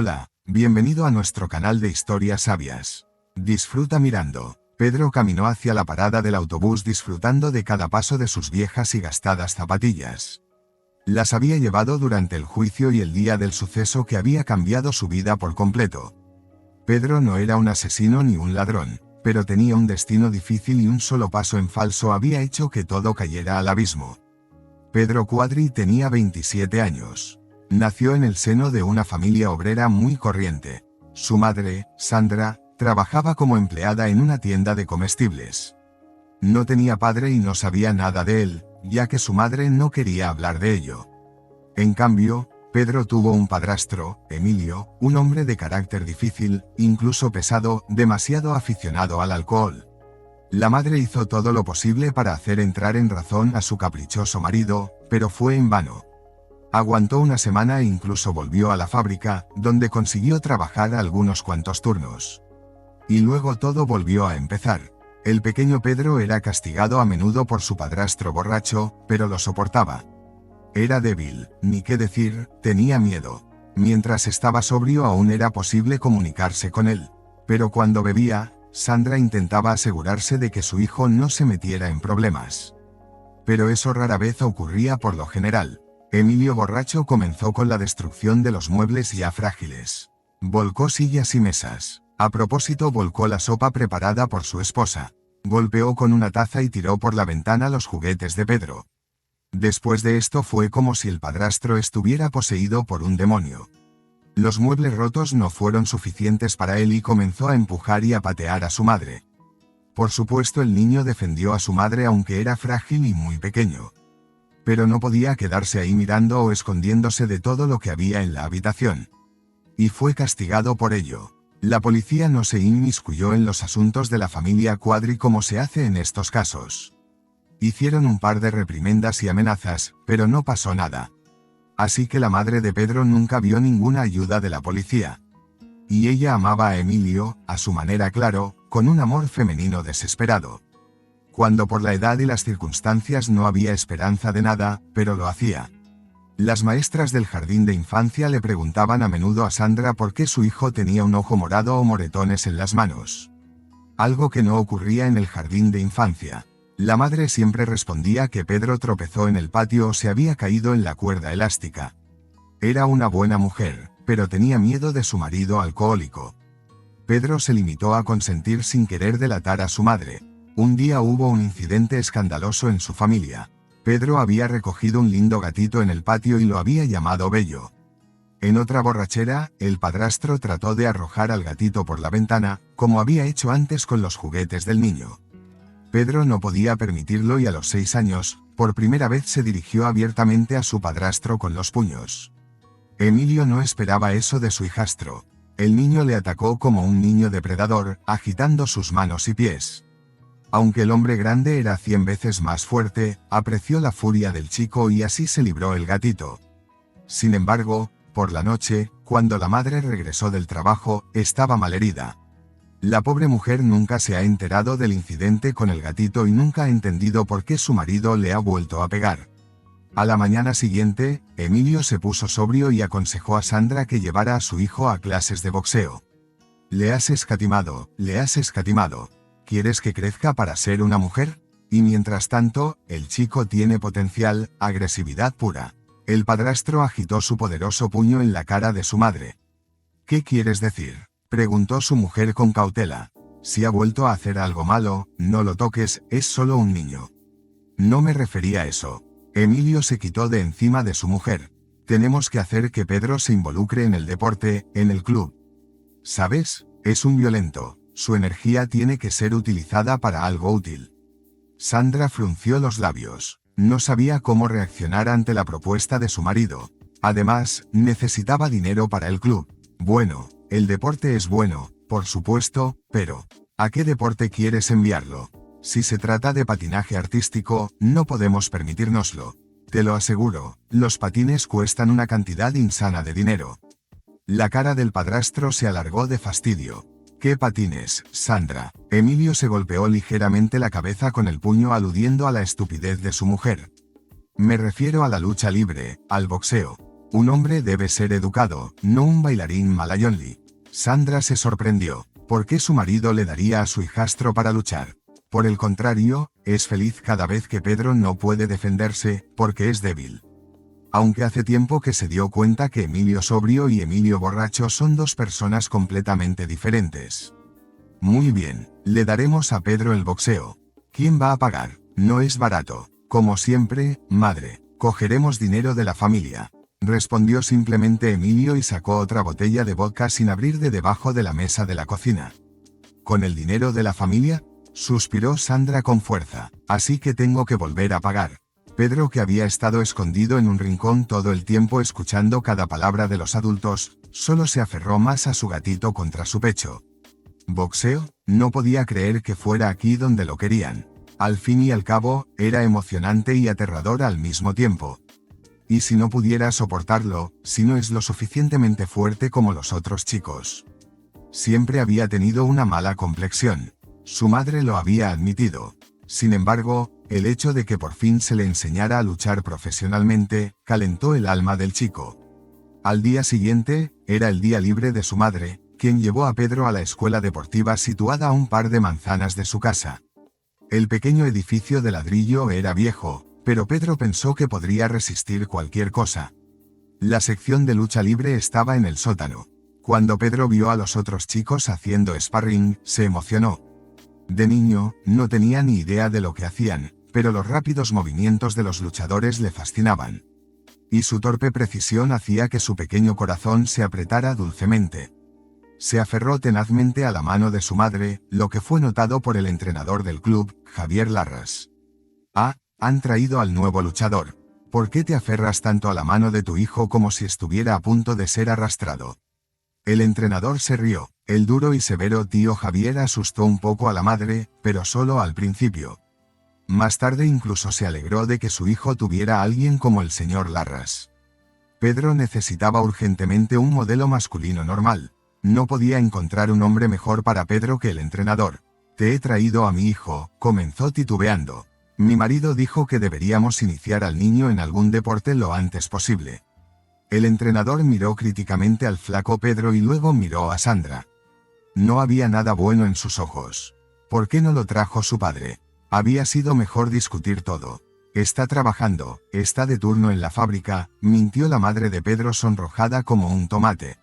Hola, bienvenido a nuestro canal de historias sabias. Disfruta mirando. Pedro caminó hacia la parada del autobús disfrutando de cada paso de sus viejas y gastadas zapatillas. Las había llevado durante el juicio y el día del suceso que había cambiado su vida por completo. Pedro no era un asesino ni un ladrón, pero tenía un destino difícil y un solo paso en falso había hecho que todo cayera al abismo. Pedro Quadri tenía 27 años. Nació en el seno de una familia obrera muy corriente. Su madre, Sandra, trabajaba como empleada en una tienda de comestibles. No tenía padre y no sabía nada de él, ya que su madre no quería hablar de ello. En cambio, Pedro tuvo un padrastro, Emilio, un hombre de carácter difícil, incluso pesado, demasiado aficionado al alcohol. La madre hizo todo lo posible para hacer entrar en razón a su caprichoso marido, pero fue en vano. Aguantó una semana e incluso volvió a la fábrica, donde consiguió trabajar algunos cuantos turnos. Y luego todo volvió a empezar. El pequeño Pedro era castigado a menudo por su padrastro borracho, pero lo soportaba. Era débil, ni qué decir, tenía miedo. Mientras estaba sobrio aún era posible comunicarse con él. Pero cuando bebía, Sandra intentaba asegurarse de que su hijo no se metiera en problemas. Pero eso rara vez ocurría por lo general. Emilio borracho comenzó con la destrucción de los muebles ya frágiles. Volcó sillas y mesas. A propósito, volcó la sopa preparada por su esposa. Golpeó con una taza y tiró por la ventana los juguetes de Pedro. Después de esto fue como si el padrastro estuviera poseído por un demonio. Los muebles rotos no fueron suficientes para él y comenzó a empujar y a patear a su madre. Por supuesto, el niño defendió a su madre aunque era frágil y muy pequeño. Pero no podía quedarse ahí mirando o escondiéndose de todo lo que había en la habitación. Y fue castigado por ello. La policía no se inmiscuyó en los asuntos de la familia Quadri como se hace en estos casos. Hicieron un par de reprimendas y amenazas, pero no pasó nada. Así que la madre de Pedro nunca vio ninguna ayuda de la policía. Y ella amaba a Emilio, a su manera claro, con un amor femenino desesperado. Cuando por la edad y las circunstancias no había esperanza de nada, pero lo hacía. Las maestras del jardín de infancia le preguntaban a menudo a Sandra por qué su hijo tenía un ojo morado o moretones en las manos. Algo que no ocurría en el jardín de infancia. La madre siempre respondía que Pedro tropezó en el patio o se había caído en la cuerda elástica. Era una buena mujer, pero tenía miedo de su marido alcohólico. Pedro se limitó a consentir sin querer delatar a su madre. Un día hubo un incidente escandaloso en su familia. Pedro había recogido un lindo gatito en el patio y lo había llamado Bello. En otra borrachera, el padrastro trató de arrojar al gatito por la ventana, como había hecho antes con los juguetes del niño. Pedro no podía permitirlo y a los 6 años, por primera vez se dirigió abiertamente a su padrastro con los puños. Emilio no esperaba eso de su hijastro. El niño le atacó como un niño depredador, agitando sus manos y pies. Aunque el hombre grande era 100 veces más fuerte, apreció la furia del chico y así se libró el gatito. Sin embargo, por la noche, cuando la madre regresó del trabajo, estaba malherida. La pobre mujer nunca se ha enterado del incidente con el gatito y nunca ha entendido por qué su marido le ha vuelto a pegar. A la mañana siguiente, Emilio se puso sobrio y aconsejó a Sandra que llevara a su hijo a clases de boxeo. Le has escatimado, le has escatimado. ¿Quieres que crezca para ser una mujer? Y mientras tanto, el chico tiene potencial, agresividad pura. El padrastro agitó su poderoso puño en la cara de su madre. ¿Qué quieres decir?, preguntó su mujer con cautela. Si ha vuelto a hacer algo malo, no lo toques, es solo un niño. No me refería a eso. Emilio se quitó de encima de su mujer. Tenemos que hacer que Pedro se involucre en el deporte, en el club. ¿Sabes? Es un violento. Su energía tiene que ser utilizada para algo útil. Sandra frunció los labios. No sabía cómo reaccionar ante la propuesta de su marido. Además, necesitaba dinero para el club. Bueno, el deporte es bueno, por supuesto, pero ¿a qué deporte quieres enviarlo? Si se trata de patinaje artístico, no podemos permitírnoslo. Te lo aseguro, los patines cuestan una cantidad insana de dinero. La cara del padrastro se alargó de fastidio. ¿Qué patines, Sandra? Emilio se golpeó ligeramente la cabeza con el puño aludiendo a la estupidez de su mujer. Me refiero a la lucha libre, al boxeo. Un hombre debe ser educado, no un bailarín malayonli. Sandra se sorprendió. ¿Por qué su marido le daría a su hijastro para luchar? Por el contrario, es feliz cada vez que Pedro no puede defenderse, porque es débil. Aunque hace tiempo que se dio cuenta que Emilio sobrio y Emilio borracho son dos personas completamente diferentes. Muy bien, le daremos a Pedro el boxeo. ¿Quién va a pagar? No es barato. Como siempre, madre. Cogeremos dinero de la familia. Respondió simplemente Emilio y sacó otra botella de vodka sin abrir de debajo de la mesa de la cocina. ¿Con el dinero de la familia? Suspiró Sandra con fuerza. Así que tengo que volver a pagar. Pedro, que había estado escondido en un rincón todo el tiempo escuchando cada palabra de los adultos, solo se aferró más a su gatito contra su pecho. ¿Boxeo? No podía creer que fuera aquí donde lo querían. Al fin y al cabo, era emocionante y aterrador al mismo tiempo. ¿Y si no pudiera soportarlo, si no es lo suficientemente fuerte como los otros chicos? Siempre había tenido una mala complexión. Su madre lo había admitido. Sin embargo, el hecho de que por fin se le enseñara a luchar profesionalmente, calentó el alma del chico. Al día siguiente, era el día libre de su madre, quien llevó a Pedro a la escuela deportiva situada a un par de manzanas de su casa. El pequeño edificio de ladrillo era viejo, pero Pedro pensó que podría resistir cualquier cosa. La sección de lucha libre estaba en el sótano. Cuando Pedro vio a los otros chicos haciendo sparring, se emocionó. De niño, no tenía ni idea de lo que hacían, pero los rápidos movimientos de los luchadores le fascinaban. Y su torpe precisión hacía que su pequeño corazón se apretara dulcemente. Se aferró tenazmente a la mano de su madre, lo que fue notado por el entrenador del club, Javier Larras. Ah, han traído al nuevo luchador. ¿Por qué te aferras tanto a la mano de tu hijo como si estuviera a punto de ser arrastrado? El entrenador se rió. El duro y severo tío Javier asustó un poco a la madre, pero solo al principio. Más tarde incluso se alegró de que su hijo tuviera a alguien como el señor Larras. Pedro necesitaba urgentemente un modelo masculino normal. No podía encontrar un hombre mejor para Pedro que el entrenador. Te he traído a mi hijo, comenzó titubeando. Mi marido dijo que deberíamos iniciar al niño en algún deporte lo antes posible. El entrenador miró críticamente al flaco Pedro y luego miró a Sandra. No había nada bueno en sus ojos. ¿Por qué no lo trajo su padre? Había sido mejor discutir todo. Está trabajando, está de turno en la fábrica, mintió la madre de Pedro sonrojada como un tomate.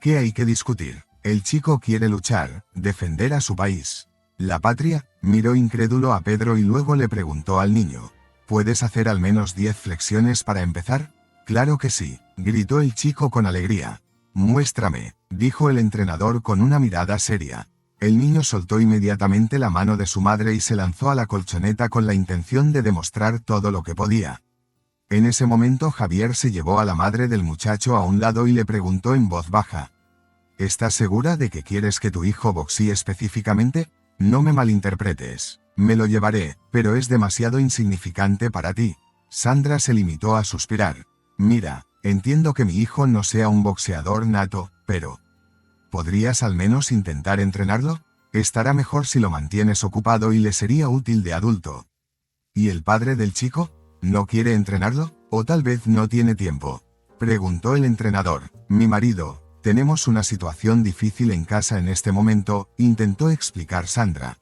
¿Qué hay que discutir? El chico quiere luchar, defender a su país. ¿La patria? Miró incrédulo a Pedro y luego le preguntó al niño. ¿Puedes hacer al menos 10 flexiones para empezar? Claro que sí, gritó el chico con alegría. Muéstrame, dijo el entrenador con una mirada seria. El niño soltó inmediatamente la mano de su madre y se lanzó a la colchoneta con la intención de demostrar todo lo que podía. En ese momento Javier se llevó a la madre del muchacho a un lado y le preguntó en voz baja. ¿Estás segura de que quieres que tu hijo boxee específicamente? No me malinterpretes. Me lo llevaré, pero es demasiado insignificante para ti. Sandra se limitó a suspirar. Mira, entiendo que mi hijo no sea un boxeador nato, pero... ¿podrías al menos intentar entrenarlo? Estará mejor si lo mantienes ocupado y le sería útil de adulto. ¿Y el padre del chico? ¿No quiere entrenarlo? ¿O tal vez no tiene tiempo? Preguntó el entrenador. Mi marido, tenemos una situación difícil en casa en este momento, intentó explicar Sandra.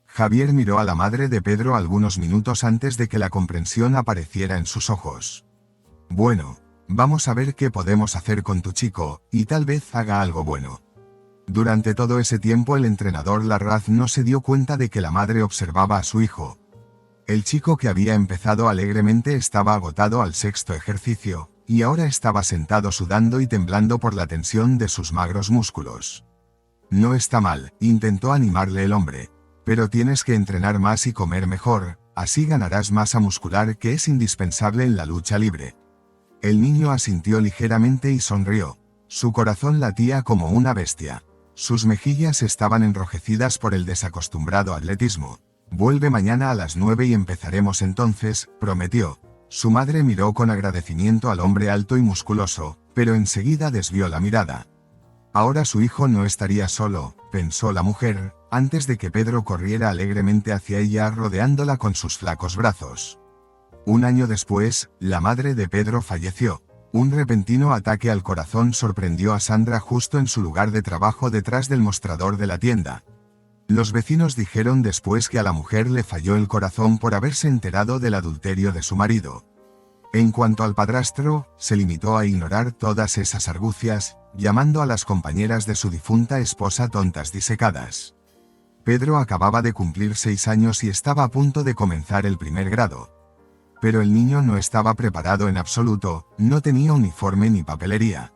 Javier miró a la madre de Pedro algunos minutos antes de que la comprensión apareciera en sus ojos. Bueno, vamos a ver qué podemos hacer con tu chico, y tal vez haga algo bueno. Durante todo ese tiempo el entrenador Larraz no se dio cuenta de que la madre observaba a su hijo. El chico, que había empezado alegremente, estaba agotado al 6º ejercicio, y ahora estaba sentado sudando y temblando por la tensión de sus magros músculos. No está mal, intentó animarle el hombre. Pero tienes que entrenar más y comer mejor, así ganarás masa muscular, que es indispensable en la lucha libre. El niño asintió ligeramente y sonrió. Su corazón latía como una bestia. Sus mejillas estaban enrojecidas por el desacostumbrado atletismo. Vuelve mañana a las 9 y empezaremos entonces, prometió. Su madre miró con agradecimiento al hombre alto y musculoso, pero enseguida desvió la mirada. Ahora su hijo no estaría solo, pensó la mujer, antes de que Pedro corriera alegremente hacia ella rodeándola con sus flacos brazos. Un año después, la madre de Pedro falleció. Un repentino ataque al corazón sorprendió a Sandra justo en su lugar de trabajo detrás del mostrador de la tienda. Los vecinos dijeron después que a la mujer le falló el corazón por haberse enterado del adulterio de su marido. En cuanto al padrastro, se limitó a ignorar todas esas argucias, llamando a las compañeras de su difunta esposa tontas disecadas. Pedro acababa de cumplir 6 años y estaba a punto de comenzar el primer grado. Pero el niño no estaba preparado en absoluto, no tenía uniforme ni papelería.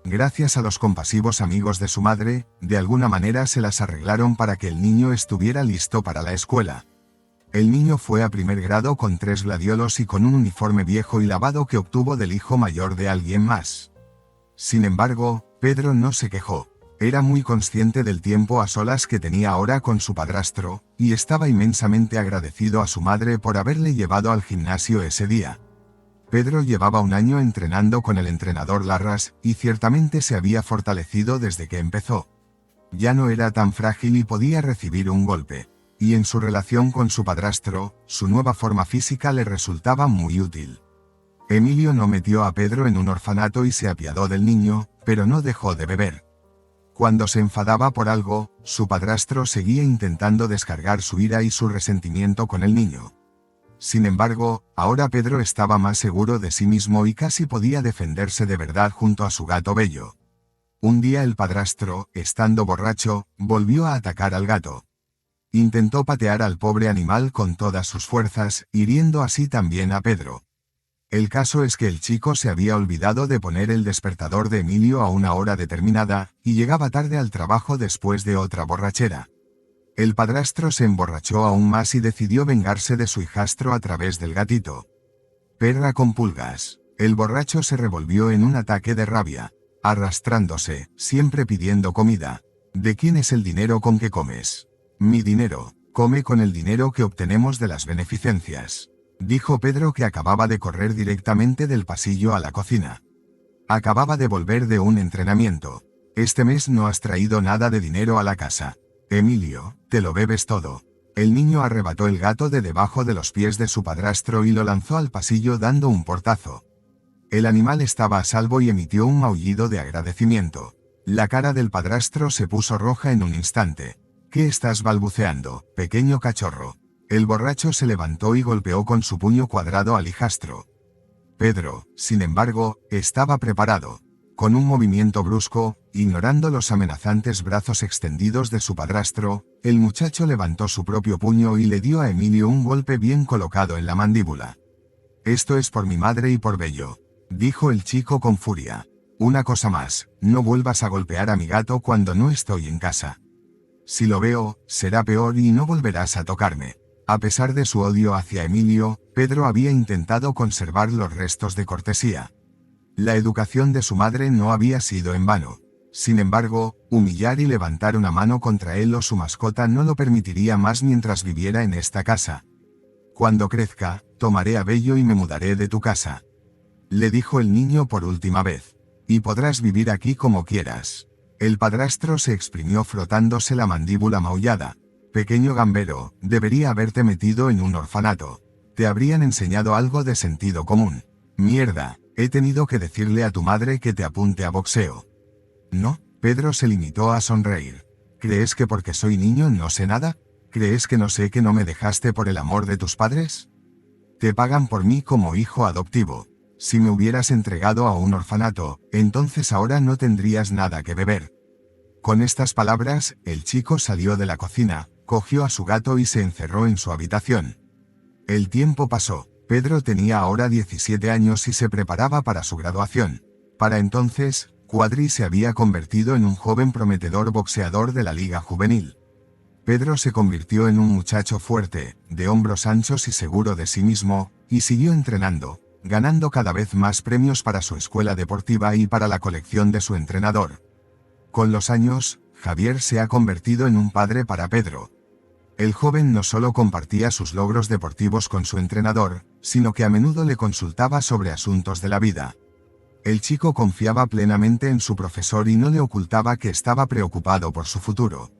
Gracias a los compasivos amigos de su madre, de alguna manera se las arreglaron para que el niño estuviera listo para la escuela. El niño fue a primer grado con 3 gladiolos y con un uniforme viejo y lavado que obtuvo del hijo mayor de alguien más. Sin embargo, Pedro no se quejó. Era muy consciente del tiempo a solas que tenía ahora con su padrastro, y estaba inmensamente agradecido a su madre por haberle llevado al gimnasio ese día. Pedro llevaba un año entrenando con el entrenador Larras, y ciertamente se había fortalecido desde que empezó. Ya no era tan frágil y podía recibir un golpe. Y en su relación con su padrastro, su nueva forma física le resultaba muy útil. Emilio no metió a Pedro en un orfanato y se apiadó del niño, pero no dejó de beber. Cuando se enfadaba por algo, su padrastro seguía intentando descargar su ira y su resentimiento con el niño. Sin embargo, ahora Pedro estaba más seguro de sí mismo y casi podía defenderse de verdad junto a su gato Bello. Un día el padrastro, estando borracho, volvió a atacar al gato. Intentó patear al pobre animal con todas sus fuerzas, hiriendo así también a Pedro. El caso es que el chico se había olvidado de poner el despertador de Emilio a una hora determinada, y llegaba tarde al trabajo después de otra borrachera. El padrastro se emborrachó aún más y decidió vengarse de su hijastro a través del gatito. Perra con pulgas. El borracho se revolvió en un ataque de rabia, arrastrándose, siempre pidiendo comida. ¿De quién es el dinero con que comes? Mi dinero. Come con el dinero que obtenemos de las beneficencias, dijo Pedro, que acababa de correr directamente del pasillo a la cocina. Acababa de volver de un entrenamiento. Este mes no has traído nada de dinero a la casa. Emilio, te lo bebes todo. El niño arrebató el gato de debajo de los pies de su padrastro y lo lanzó al pasillo dando un portazo. El animal estaba a salvo y emitió un maullido de agradecimiento. La cara del padrastro se puso roja en un instante. ¿Qué estás balbuceando, pequeño cachorro? El borracho se levantó y golpeó con su puño cuadrado al hijastro. Pedro, sin embargo, estaba preparado. Con un movimiento brusco, ignorando los amenazantes brazos extendidos de su padrastro, el muchacho levantó su propio puño y le dio a Emilio un golpe bien colocado en la mandíbula. Esto es por mi madre y por Bello, dijo el chico con furia. Una cosa más, no vuelvas a golpear a mi gato cuando no estoy en casa. Si lo veo, será peor y no volverás a tocarme. A pesar de su odio hacia Emilio, Pedro había intentado conservar los restos de cortesía. La educación de su madre no había sido en vano. Sin embargo, humillar y levantar una mano contra él o su mascota no lo permitiría más mientras viviera en esta casa. Cuando crezca, tomaré a Bello y me mudaré de tu casa, le dijo el niño por última vez. Y podrás vivir aquí como quieras. El padrastro se exprimió frotándose la mandíbula maullada. Pequeño gambero, debería haberte metido en un orfanato. Te habrían enseñado algo de sentido común. Mierda, he tenido que decirle a tu madre que te apunte a boxeo. No, Pedro se limitó a sonreír. ¿Crees que porque soy niño no sé nada? ¿Crees que no sé que no me dejaste por el amor de tus padres? Te pagan por mí como hijo adoptivo. Si me hubieras entregado a un orfanato, entonces ahora no tendrías nada que beber. Con estas palabras, el chico salió de la cocina, cogió a su gato y se encerró en su habitación. El tiempo pasó. Pedro tenía ahora 17 años y se preparaba para su graduación. Para entonces, Cuadri se había convertido en un joven prometedor boxeador de la liga juvenil. Pedro se convirtió en un muchacho fuerte, de hombros anchos y seguro de sí mismo, y siguió entrenando, ganando cada vez más premios para su escuela deportiva y para la colección de su entrenador. Con los años, Javier se ha convertido en un padre para Pedro. El joven no solo compartía sus logros deportivos con su entrenador, sino que a menudo le consultaba sobre asuntos de la vida. El chico confiaba plenamente en su profesor y no le ocultaba que estaba preocupado por su futuro.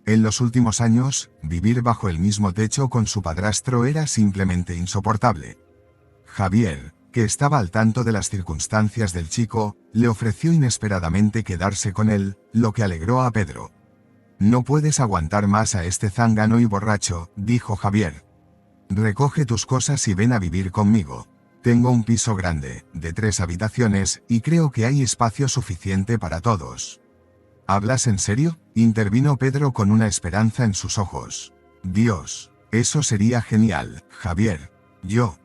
En los últimos años, vivir bajo el mismo techo con su padrastro era simplemente insoportable. Javier, que estaba al tanto de las circunstancias del chico, le ofreció inesperadamente quedarse con él, lo que alegró a Pedro. «No puedes aguantar más a este zángano y borracho», dijo Javier. «Recoge tus cosas y ven a vivir conmigo. Tengo un piso grande, de 3 habitaciones, y creo que hay espacio suficiente para todos». «¿Hablas en serio?», intervino Pedro con una esperanza en sus ojos. «Dios, eso sería genial, Javier. Yo,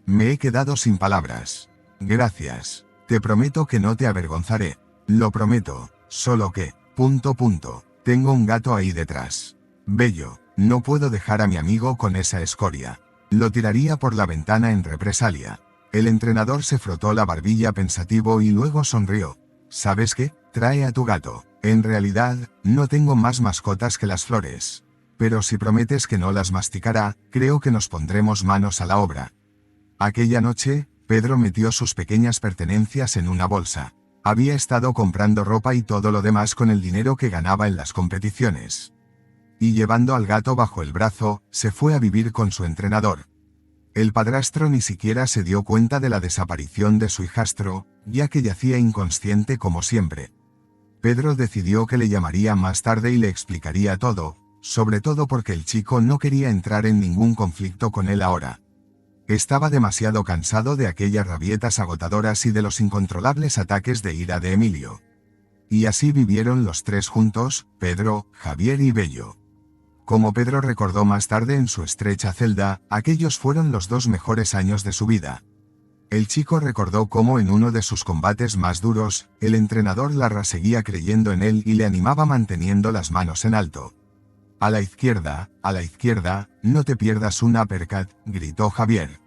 me he quedado sin palabras. Gracias. Te prometo que no te avergonzaré. Lo prometo, solo que, tengo un gato ahí detrás. Bello, no puedo dejar a mi amigo con esa escoria. Lo tiraría por la ventana en represalia». El entrenador se frotó la barbilla pensativo y luego sonrió. «¿Sabes qué? Trae a tu gato. En realidad, no tengo más mascotas que las flores. Pero si prometes que no las masticará, creo que nos pondremos manos a la obra». Aquella noche, Pedro metió sus pequeñas pertenencias en una bolsa. Había estado comprando ropa y todo lo demás con el dinero que ganaba en las competiciones. Y llevando al gato bajo el brazo, se fue a vivir con su entrenador. El padrastro ni siquiera se dio cuenta de la desaparición de su hijastro, ya que yacía inconsciente como siempre. Pedro decidió que le llamaría más tarde y le explicaría todo, sobre todo porque el chico no quería entrar en ningún conflicto con él ahora. Estaba demasiado cansado de aquellas rabietas agotadoras y de los incontrolables ataques de ira de Emilio. Y así vivieron los tres juntos, Pedro, Javier y Bello. Como Pedro recordó más tarde en su estrecha celda, aquellos fueron los 2 mejores años de su vida. El chico recordó cómo en uno de sus combates más duros, el entrenador Larra seguía creyendo en él y le animaba manteniendo las manos en alto. «A la izquierda, no te pierdas un uppercut», gritó Javier.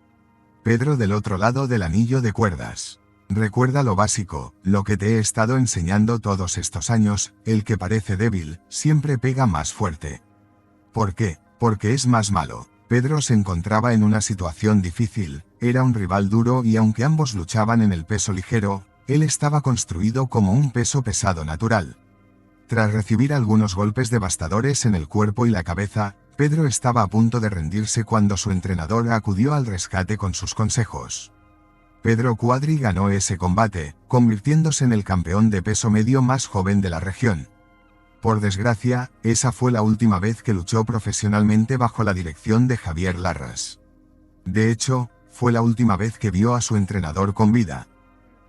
Pedro del otro lado del anillo de cuerdas. «Recuerda lo básico, lo que te he estado enseñando todos estos años, el que parece débil, siempre pega más fuerte». «¿Por qué? Porque es más malo». Pedro se encontraba en una situación difícil, era un rival duro y aunque ambos luchaban en el peso ligero, él estaba construido como un peso pesado natural. Tras recibir algunos golpes devastadores en el cuerpo y la cabeza, Pedro estaba a punto de rendirse cuando su entrenador acudió al rescate con sus consejos. Pedro Cuadri ganó ese combate, convirtiéndose en el campeón de peso medio más joven de la región. Por desgracia, esa fue la última vez que luchó profesionalmente bajo la dirección de Javier Larras. De hecho, fue la última vez que vio a su entrenador con vida.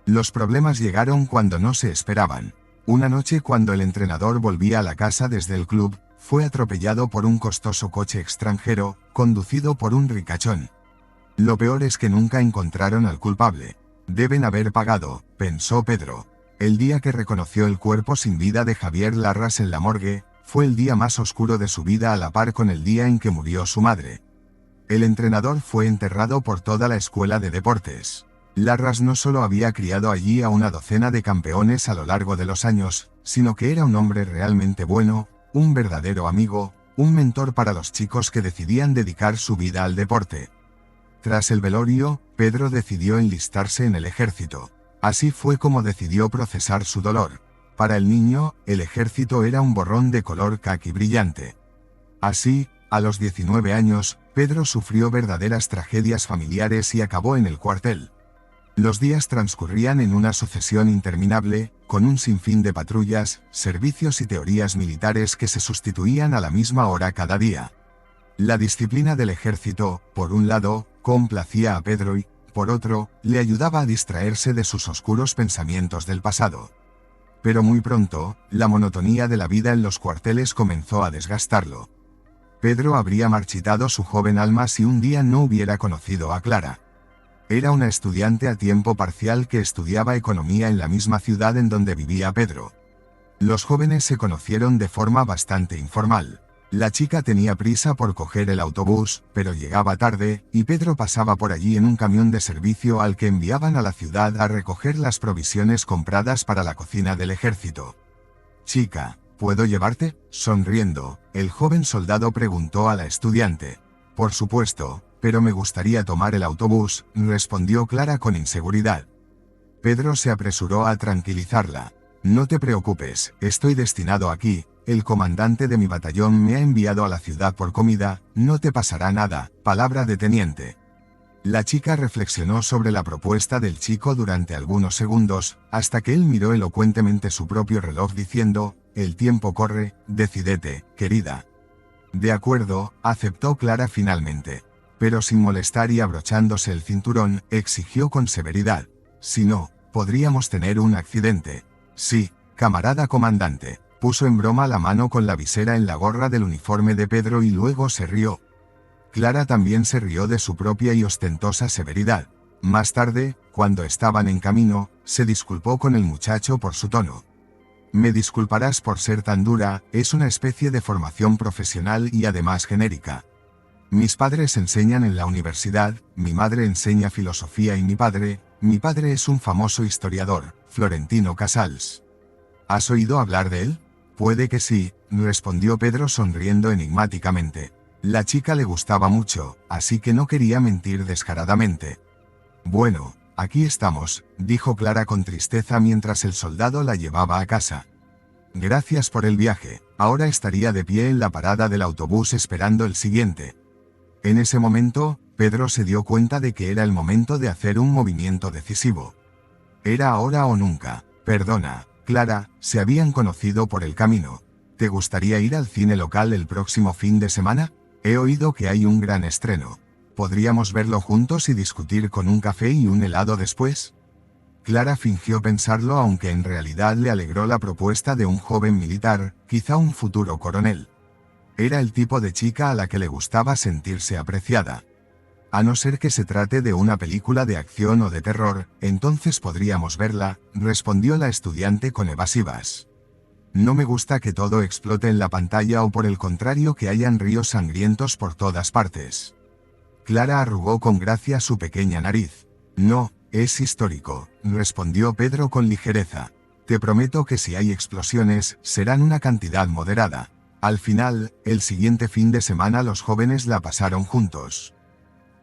Los problemas llegaron cuando no se esperaban. Una noche cuando el entrenador volvía a la casa desde el club, fue atropellado por un costoso coche extranjero, conducido por un ricachón. Lo peor es que nunca encontraron al culpable. «Deben haber pagado», pensó Pedro. El día que reconoció el cuerpo sin vida de Javier Larras en la morgue, fue el día más oscuro de su vida a la par con el día en que murió su madre. El entrenador fue enterrado por toda la escuela de deportes. Larras no solo había criado allí a una docena de campeones a lo largo de los años, sino que era un hombre realmente bueno, un verdadero amigo, un mentor para los chicos que decidían dedicar su vida al deporte. Tras el velorio, Pedro decidió enlistarse en el ejército. Así fue como decidió procesar su dolor. Para el niño, el ejército era un borrón de color caqui brillante. Así, a los 19 años, Pedro sufrió verdaderas tragedias familiares y acabó en el cuartel. Los días transcurrían en una sucesión interminable, con un sinfín de patrullas, servicios y teorías militares que se sustituían a la misma hora cada día. La disciplina del ejército, por un lado, complacía a Pedro y, por otro, le ayudaba a distraerse de sus oscuros pensamientos del pasado. Pero muy pronto, la monotonía de la vida en los cuarteles comenzó a desgastarlo. Pedro habría marchitado su joven alma si un día no hubiera conocido a Clara. Era una estudiante a tiempo parcial que estudiaba economía en la misma ciudad en donde vivía Pedro. Los jóvenes se conocieron de forma bastante informal. La chica tenía prisa por coger el autobús, pero llegaba tarde, y Pedro pasaba por allí en un camión de servicio al que enviaban a la ciudad a recoger las provisiones compradas para la cocina del ejército. «Chica, ¿puedo llevarte?», sonriendo, el joven soldado preguntó a la estudiante. «Por supuesto, pero me gustaría tomar el autobús», respondió Clara con inseguridad. Pedro se apresuró a tranquilizarla. «No te preocupes, estoy destinado aquí, el comandante de mi batallón me ha enviado a la ciudad por comida, no te pasará nada, palabra de teniente». La chica reflexionó sobre la propuesta del chico durante algunos segundos, hasta que él miró elocuentemente su propio reloj diciendo: «El tiempo corre, decídete, querida». «De acuerdo», aceptó Clara finalmente. Pero sin molestar y abrochándose el cinturón, exigió con severidad: «Si no, podríamos tener un accidente». «Sí, camarada comandante». Puso en broma la mano con la visera en la gorra del uniforme de Pedro y luego se rió. Clara también se rió de su propia y ostentosa severidad. Más tarde, cuando estaban en camino, se disculpó con el muchacho por su tono. «Me disculparás por ser tan dura, es una especie de formación profesional y además genérica. Mis padres enseñan en la universidad, mi madre enseña filosofía y mi padre es un famoso historiador, Florentino Casals. ¿Has oído hablar de él?» «Puede que sí», respondió Pedro sonriendo enigmáticamente. La chica le gustaba mucho, así que no quería mentir descaradamente. «Bueno, aquí estamos», dijo Clara con tristeza mientras el soldado la llevaba a casa. «Gracias por el viaje, ahora estaría de pie en la parada del autobús esperando el siguiente». En ese momento, Pedro se dio cuenta de que era el momento de hacer un movimiento decisivo. Era ahora o nunca. «Perdona, Clara», se habían conocido por el camino. «¿Te gustaría ir al cine local el próximo fin de semana? He oído que hay un gran estreno. ¿Podríamos verlo juntos y discutir con un café y un helado después?» Clara fingió pensarlo, aunque en realidad le alegró la propuesta de un joven militar, quizá un futuro coronel. Era el tipo de chica a la que le gustaba sentirse apreciada. «A no ser que se trate de una película de acción o de terror, entonces podríamos verla», respondió la estudiante con evasivas. «No me gusta que todo explote en la pantalla o por el contrario que hayan ríos sangrientos por todas partes». Clara arrugó con gracia su pequeña nariz. «No, es histórico», respondió Pedro con ligereza. «Te prometo que si hay explosiones, serán una cantidad moderada». Al final, el siguiente fin de semana los jóvenes la pasaron juntos.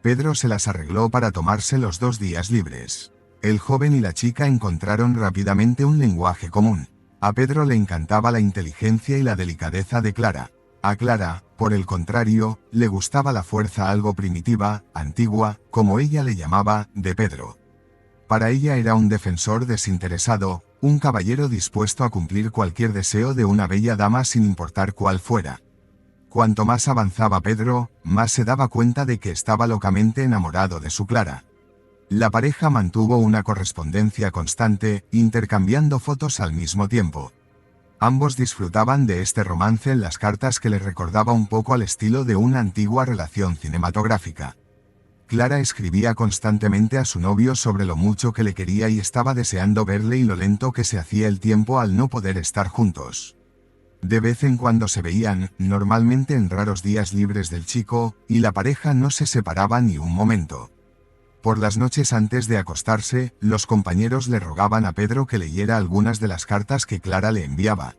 Pedro se las arregló para tomarse los 2 días libres. El joven y la chica encontraron rápidamente un lenguaje común. A Pedro le encantaba la inteligencia y la delicadeza de Clara. A Clara, por el contrario, le gustaba la fuerza algo primitiva, antigua, como ella le llamaba, de Pedro. Para ella era un defensor desinteresado, un caballero dispuesto a cumplir cualquier deseo de una bella dama sin importar cuál fuera. Cuanto más avanzaba Pedro, más se daba cuenta de que estaba locamente enamorado de su Clara. La pareja mantuvo una correspondencia constante, intercambiando fotos al mismo tiempo. Ambos disfrutaban de este romance en las cartas que les recordaba un poco al estilo de una antigua relación cinematográfica. Clara escribía constantemente a su novio sobre lo mucho que le quería y estaba deseando verle y lo lento que se hacía el tiempo al no poder estar juntos. De vez en cuando se veían, normalmente en raros días libres del chico, y la pareja no se separaba ni un momento. Por las noches antes de acostarse, los compañeros le rogaban a Pedro que leyera algunas de las cartas que Clara le enviaba.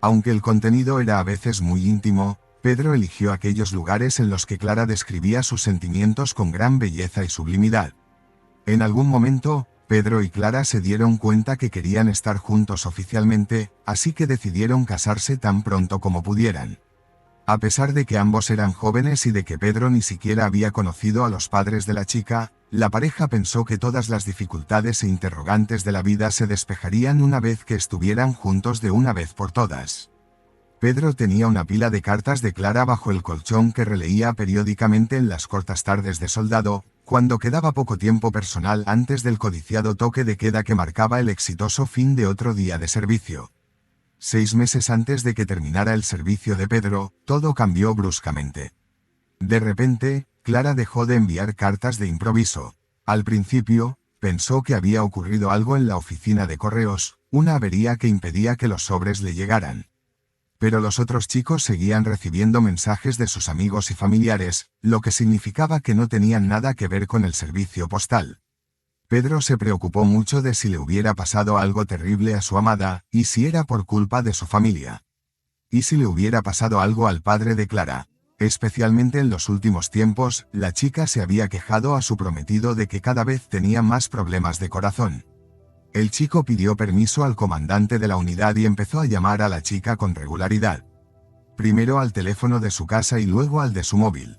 Aunque el contenido era a veces muy íntimo, Pedro eligió aquellos lugares en los que Clara describía sus sentimientos con gran belleza y sublimidad. En algún momento, Pedro y Clara se dieron cuenta que querían estar juntos oficialmente, así que decidieron casarse tan pronto como pudieran. A pesar de que ambos eran jóvenes y de que Pedro ni siquiera había conocido a los padres de la chica, la pareja pensó que todas las dificultades e interrogantes de la vida se despejarían una vez que estuvieran juntos de una vez por todas. Pedro tenía una pila de cartas de Clara bajo el colchón que releía periódicamente en las cortas tardes de soldado, cuando quedaba poco tiempo personal antes del codiciado toque de queda que marcaba el exitoso fin de otro día de servicio. 6 meses antes de que terminara el servicio de Pedro, todo cambió bruscamente. De repente, Clara dejó de enviar cartas de improviso. Al principio, pensó que había ocurrido algo en la oficina de correos, una avería que impedía que los sobres le llegaran. Pero los otros chicos seguían recibiendo mensajes de sus amigos y familiares, lo que significaba que no tenían nada que ver con el servicio postal. Pedro se preocupó mucho de si le hubiera pasado algo terrible a su amada, y si era por culpa de su familia. Y si le hubiera pasado algo al padre de Clara. Especialmente en los últimos tiempos, la chica se había quejado a su prometido de que cada vez tenía más problemas de corazón. El chico pidió permiso al comandante de la unidad y empezó a llamar a la chica con regularidad. Primero al teléfono de su casa y luego al de su móvil.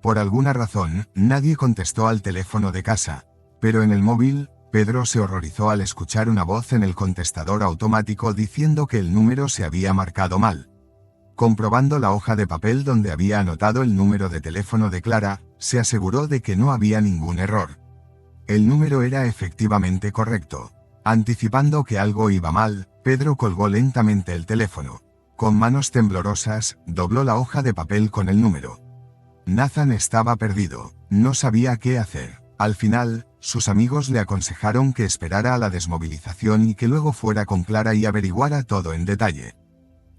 Por alguna razón, nadie contestó al teléfono de casa. Pero en el móvil, Pedro se horrorizó al escuchar una voz en el contestador automático diciendo que el número se había marcado mal. Comprobando la hoja de papel donde había anotado el número de teléfono de Clara, se aseguró de que no había ningún error. El número era efectivamente correcto. Anticipando que algo iba mal, Pedro colgó lentamente el teléfono. Con manos temblorosas, dobló la hoja de papel con el número. Nathan estaba perdido, no sabía qué hacer. Al final, sus amigos le aconsejaron que esperara a la desmovilización y que luego fuera con Clara y averiguara todo en detalle.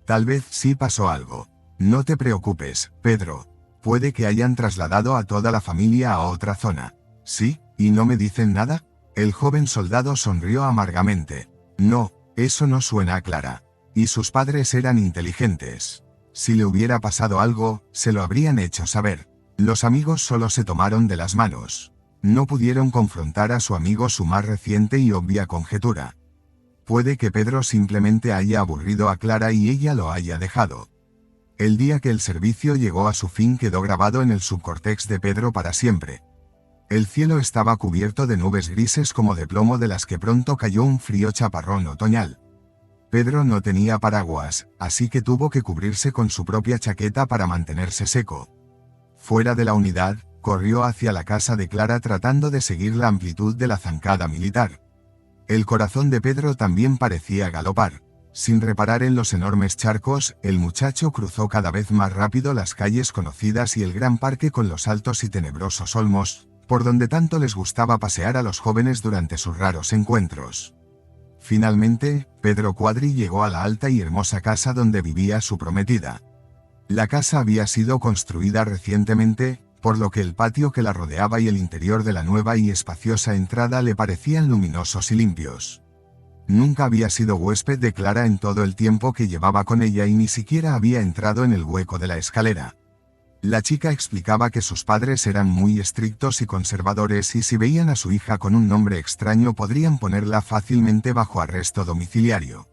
Tal vez sí pasó algo. No te preocupes, Pedro. Puede que hayan trasladado a toda la familia a otra zona. ¿Sí? ¿Y no me dicen nada? El joven soldado sonrió amargamente. No, eso no suena a Clara. Y sus padres eran inteligentes. Si le hubiera pasado algo, se lo habrían hecho saber. Los amigos solo se tomaron de las manos. No pudieron confrontar a su amigo su más reciente y obvia conjetura. Puede que Pedro simplemente haya aburrido a Clara y ella lo haya dejado. El día que el servicio llegó a su fin quedó grabado en el subcórtex de Pedro para siempre. El cielo estaba cubierto de nubes grises como de plomo de las que pronto cayó un frío chaparrón otoñal. Pedro no tenía paraguas, así que tuvo que cubrirse con su propia chaqueta para mantenerse seco. Fuera de la unidad, corrió hacia la casa de Clara tratando de seguir la amplitud de la zancada militar. El corazón de Pedro también parecía galopar. Sin reparar en los enormes charcos, el muchacho cruzó cada vez más rápido las calles conocidas y el gran parque con los altos y tenebrosos olmos, por donde tanto les gustaba pasear a los jóvenes durante sus raros encuentros. Finalmente, Pedro Quadri llegó a la alta y hermosa casa donde vivía su prometida. La casa había sido construida recientemente, por lo que el patio que la rodeaba y el interior de la nueva y espaciosa entrada le parecían luminosos y limpios. Nunca había sido huésped de Clara en todo el tiempo que llevaba con ella y ni siquiera había entrado en el hueco de la escalera. La chica explicaba que sus padres eran muy estrictos y conservadores y si veían a su hija con un nombre extraño podrían ponerla fácilmente bajo arresto domiciliario.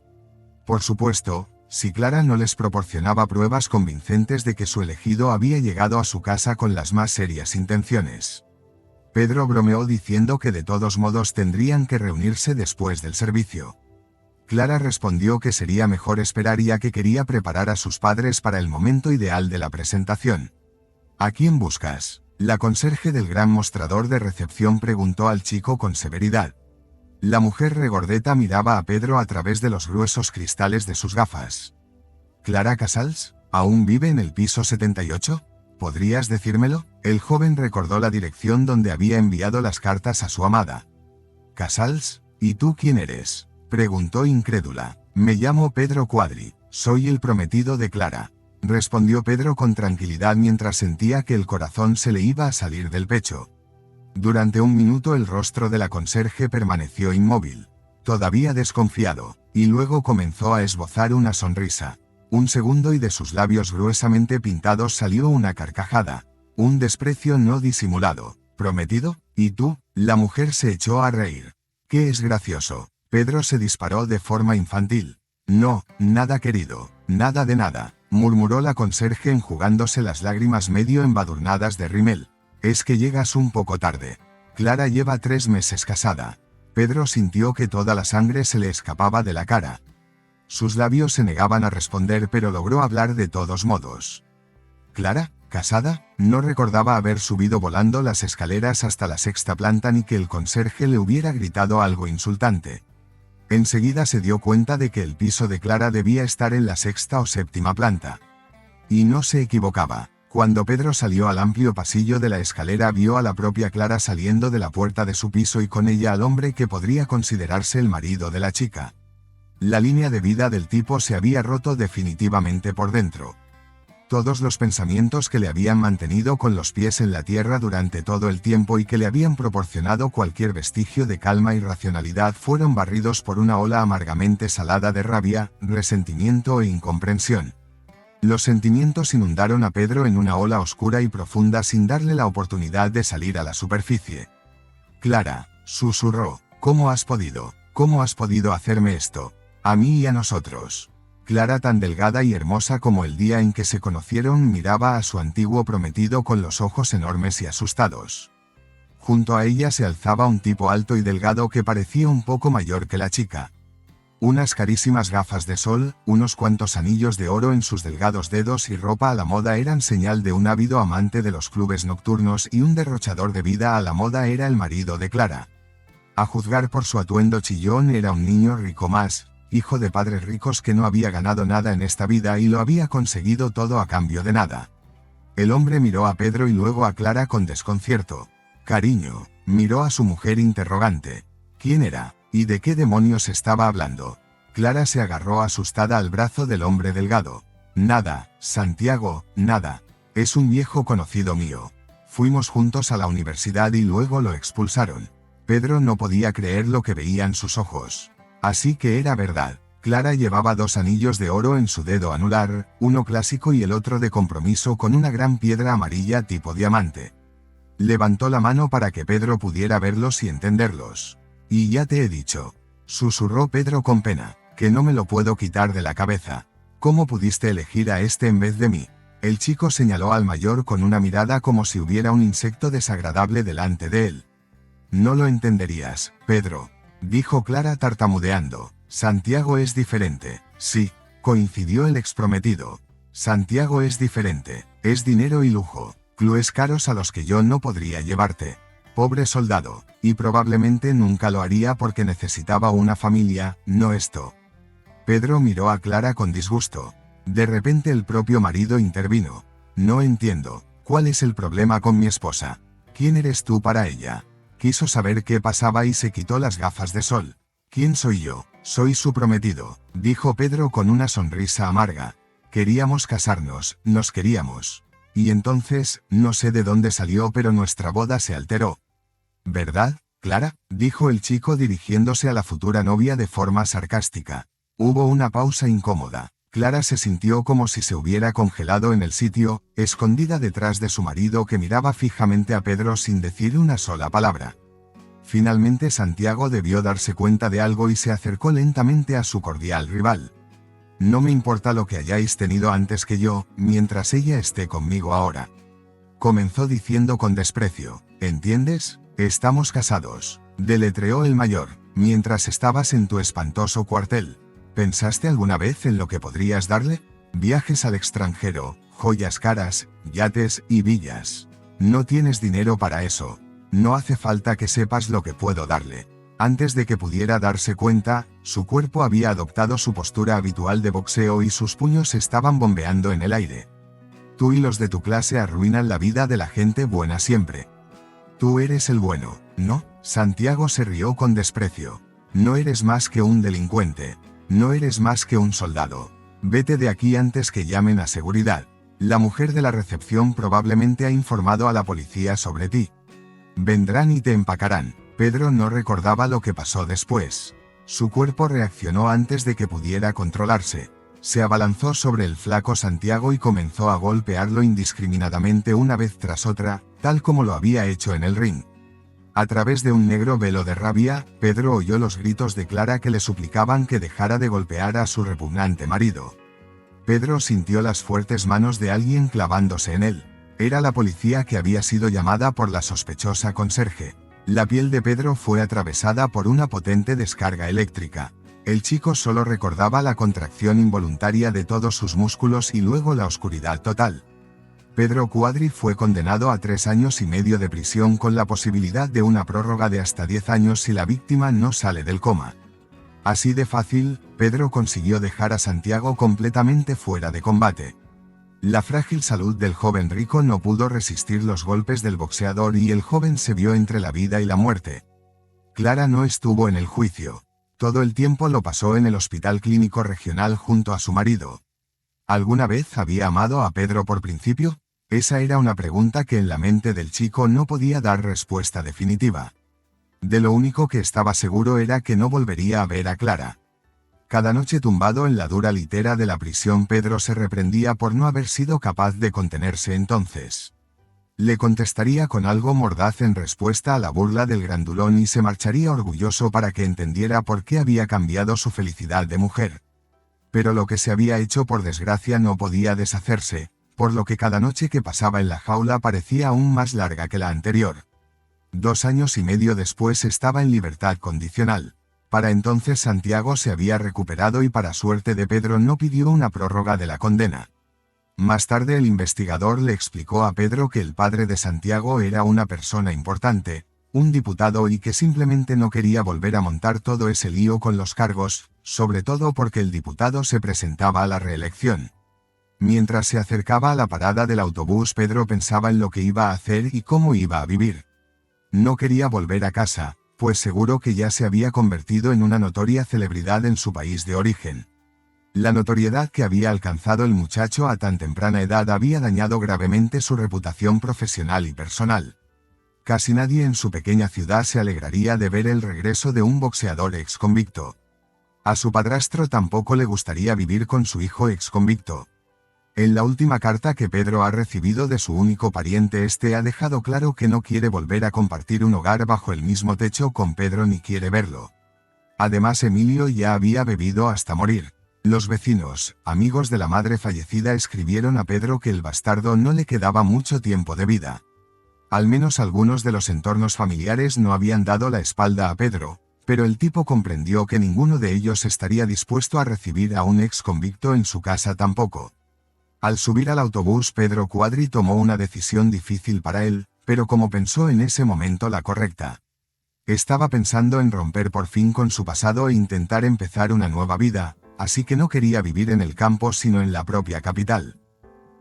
Por supuesto, si Clara no les proporcionaba pruebas convincentes de que su elegido había llegado a su casa con las más serias intenciones. Pedro bromeó diciendo que de todos modos tendrían que reunirse después del servicio. Clara respondió que sería mejor esperar ya que quería preparar a sus padres para el momento ideal de la presentación. ¿A quién buscas? La conserje del gran mostrador de recepción preguntó al chico con severidad. La mujer regordeta miraba a Pedro a través de los gruesos cristales de sus gafas. ¿Clara Casals? ¿Aún vive en el piso 78? ¿Podrías decírmelo? El joven recordó la dirección donde había enviado las cartas a su amada. ¿Casals? ¿Y tú quién eres? Preguntó incrédula. Me llamo Pedro Quadri, soy el prometido de Clara. Respondió Pedro con tranquilidad mientras sentía que el corazón se le iba a salir del pecho. Durante un minuto el rostro de la conserje permaneció inmóvil, todavía desconfiado, y luego comenzó a esbozar una sonrisa. Un segundo y de sus labios gruesamente pintados salió una carcajada, un desprecio no disimulado. ¿Prometido? ¿Y tú? La mujer se echó a reír. ¿Qué es gracioso? Pedro se disparó de forma infantil. No, nada querido, nada de nada, murmuró la conserje enjugándose las lágrimas medio embadurnadas de rímel. Es que llegas un poco tarde. Clara lleva 3 meses casada. Pedro sintió que toda la sangre se le escapaba de la cara. Sus labios se negaban a responder pero logró hablar de todos modos. ¿Clara? ¿Casada? No recordaba haber subido volando las escaleras hasta la 6ª planta ni que el conserje le hubiera gritado algo insultante. Enseguida se dio cuenta de que el piso de Clara debía estar en la 6ª o 7ª planta. Y no se equivocaba. Cuando Pedro salió al amplio pasillo de la escalera vio a la propia Clara saliendo de la puerta de su piso y con ella al hombre que podría considerarse el marido de la chica. La línea de vida del tipo se había roto definitivamente por dentro. Todos los pensamientos que le habían mantenido con los pies en la tierra durante todo el tiempo y que le habían proporcionado cualquier vestigio de calma y racionalidad fueron barridos por una ola amargamente salada de rabia, resentimiento e incomprensión. Los sentimientos inundaron a Pedro en una ola oscura y profunda sin darle la oportunidad de salir a la superficie. Clara, susurró, ¿cómo has podido hacerme esto? A mí y a nosotros. Clara, tan delgada y hermosa como el día en que se conocieron, miraba a su antiguo prometido con los ojos enormes y asustados. Junto a ella se alzaba un tipo alto y delgado que parecía un poco mayor que la chica. Unas carísimas gafas de sol, unos cuantos anillos de oro en sus delgados dedos y ropa a la moda eran señal de un ávido amante de los clubes nocturnos, y un derrochador de vida a la moda era el marido de Clara. A juzgar por su atuendo chillón, era un niño rico más, hijo de padres ricos que no había ganado nada en esta vida y lo había conseguido todo a cambio de nada. El hombre miró a Pedro y luego a Clara con desconcierto. Cariño, miró a su mujer interrogante. ¿Quién era? ¿Y de qué demonios estaba hablando? Clara se agarró asustada al brazo del hombre delgado. Nada, Santiago, nada. Es un viejo conocido mío. Fuimos juntos a la universidad y luego lo expulsaron. Pedro no podía creer lo que veía en sus ojos. Así que era verdad. Clara llevaba 2 anillos de oro en su dedo anular, uno clásico y el otro de compromiso con una gran piedra amarilla tipo diamante. Levantó la mano para que Pedro pudiera verlos y entenderlos. Y ya te he dicho, susurró Pedro con pena, que no me lo puedo quitar de la cabeza. ¿Cómo pudiste elegir a este en vez de mí? El chico señaló al mayor con una mirada como si hubiera un insecto desagradable delante de él. No lo entenderías, Pedro, dijo Clara tartamudeando. Santiago es diferente. Sí, coincidió el exprometido. Santiago es diferente, es dinero y lujo, clubes caros a los que yo no podría llevarte. Pobre soldado, y probablemente nunca lo haría porque necesitaba una familia, no esto. Pedro miró a Clara con disgusto. De repente el propio marido intervino. No entiendo, ¿cuál es el problema con mi esposa? ¿Quién eres tú para ella? Quiso saber qué pasaba y se quitó las gafas de sol. ¿Quién soy yo? Soy su prometido, dijo Pedro con una sonrisa amarga. Queríamos casarnos, nos queríamos. Y entonces, no sé de dónde salió, pero nuestra boda se alteró. ¿Verdad, Clara?, dijo el chico dirigiéndose a la futura novia de forma sarcástica. Hubo una pausa incómoda. Clara se sintió como si se hubiera congelado en el sitio, escondida detrás de su marido que miraba fijamente a Pedro sin decir una sola palabra. Finalmente Santiago debió darse cuenta de algo y se acercó lentamente a su cordial rival. No me importa lo que hayáis tenido antes que yo, mientras ella esté conmigo ahora. Comenzó diciendo con desprecio. ¿Entiendes? Estamos casados, deletreó el mayor, mientras estabas en tu espantoso cuartel. ¿Pensaste alguna vez en lo que podrías darle? Viajes al extranjero, joyas caras, yates y villas. No tienes dinero para eso. No hace falta que sepas lo que puedo darle. Antes de que pudiera darse cuenta, su cuerpo había adoptado su postura habitual de boxeo y sus puños estaban bombeando en el aire. Tú y los de tu clase arruinan la vida de la gente buena siempre. Tú eres el bueno, ¿no? Santiago se rió con desprecio. No eres más que un delincuente. No eres más que un soldado. Vete de aquí antes que llamen a seguridad. La mujer de la recepción probablemente ha informado a la policía sobre ti. Vendrán y te empacarán. Pedro no recordaba lo que pasó después. Su cuerpo reaccionó antes de que pudiera controlarse. Se abalanzó sobre el flaco Santiago y comenzó a golpearlo indiscriminadamente una vez tras otra, tal como lo había hecho en el ring. A través de un negro velo de rabia, Pedro oyó los gritos de Clara que le suplicaban que dejara de golpear a su repugnante marido. Pedro sintió las fuertes manos de alguien clavándose en él. Era la policía que había sido llamada por la sospechosa conserje. La piel de Pedro fue atravesada por una potente descarga eléctrica. El chico solo recordaba la contracción involuntaria de todos sus músculos y luego la oscuridad total. Pedro Quadri fue condenado a 3 años y medio de prisión con la posibilidad de una prórroga de hasta 10 años si la víctima no sale del coma. Así de fácil, Pedro consiguió dejar a Santiago completamente fuera de combate. La frágil salud del joven rico no pudo resistir los golpes del boxeador y el joven se vio entre la vida y la muerte. Clara no estuvo en el juicio. Todo el tiempo lo pasó en el hospital clínico regional junto a su marido. ¿Alguna vez había amado a Pedro por principio? Esa era una pregunta que en la mente del chico no podía dar respuesta definitiva. De lo único que estaba seguro era que no volvería a ver a Clara. Cada noche tumbado en la dura litera de la prisión, Pedro se reprendía por no haber sido capaz de contenerse entonces. Le contestaría con algo mordaz en respuesta a la burla del grandulón y se marcharía orgulloso para que entendiera por qué había cambiado su felicidad de mujer. Pero lo que se había hecho por desgracia no podía deshacerse, por lo que cada noche que pasaba en la jaula parecía aún más larga que la anterior. 2 años y medio después estaba en libertad condicional. Para entonces Santiago se había recuperado y para suerte de Pedro no pidió una prórroga de la condena. Más tarde el investigador le explicó a Pedro que el padre de Santiago era una persona importante, un diputado y que simplemente no quería volver a montar todo ese lío con los cargos, sobre todo porque el diputado se presentaba a la reelección. Mientras se acercaba a la parada del autobús, Pedro pensaba en lo que iba a hacer y cómo iba a vivir. No quería volver a casa, pues seguro que ya se había convertido en una notoria celebridad en su país de origen. La notoriedad que había alcanzado el muchacho a tan temprana edad había dañado gravemente su reputación profesional y personal. Casi nadie en su pequeña ciudad se alegraría de ver el regreso de un boxeador exconvicto. A su padrastro tampoco le gustaría vivir con su hijo exconvicto. En la última carta que Pedro ha recibido de su único pariente, este ha dejado claro que no quiere volver a compartir un hogar bajo el mismo techo con Pedro ni quiere verlo. Además, Emilio ya había bebido hasta morir. Los vecinos, amigos de la madre fallecida, escribieron a Pedro que el bastardo no le quedaba mucho tiempo de vida. Al menos algunos de los entornos familiares no habían dado la espalda a Pedro, pero el tipo comprendió que ninguno de ellos estaría dispuesto a recibir a un ex convicto en su casa tampoco. Al subir al autobús, Pedro Cuadri tomó una decisión difícil para él, pero como pensó en ese momento la correcta. Estaba pensando en romper por fin con su pasado e intentar empezar una nueva vida, así que no quería vivir en el campo sino en la propia capital.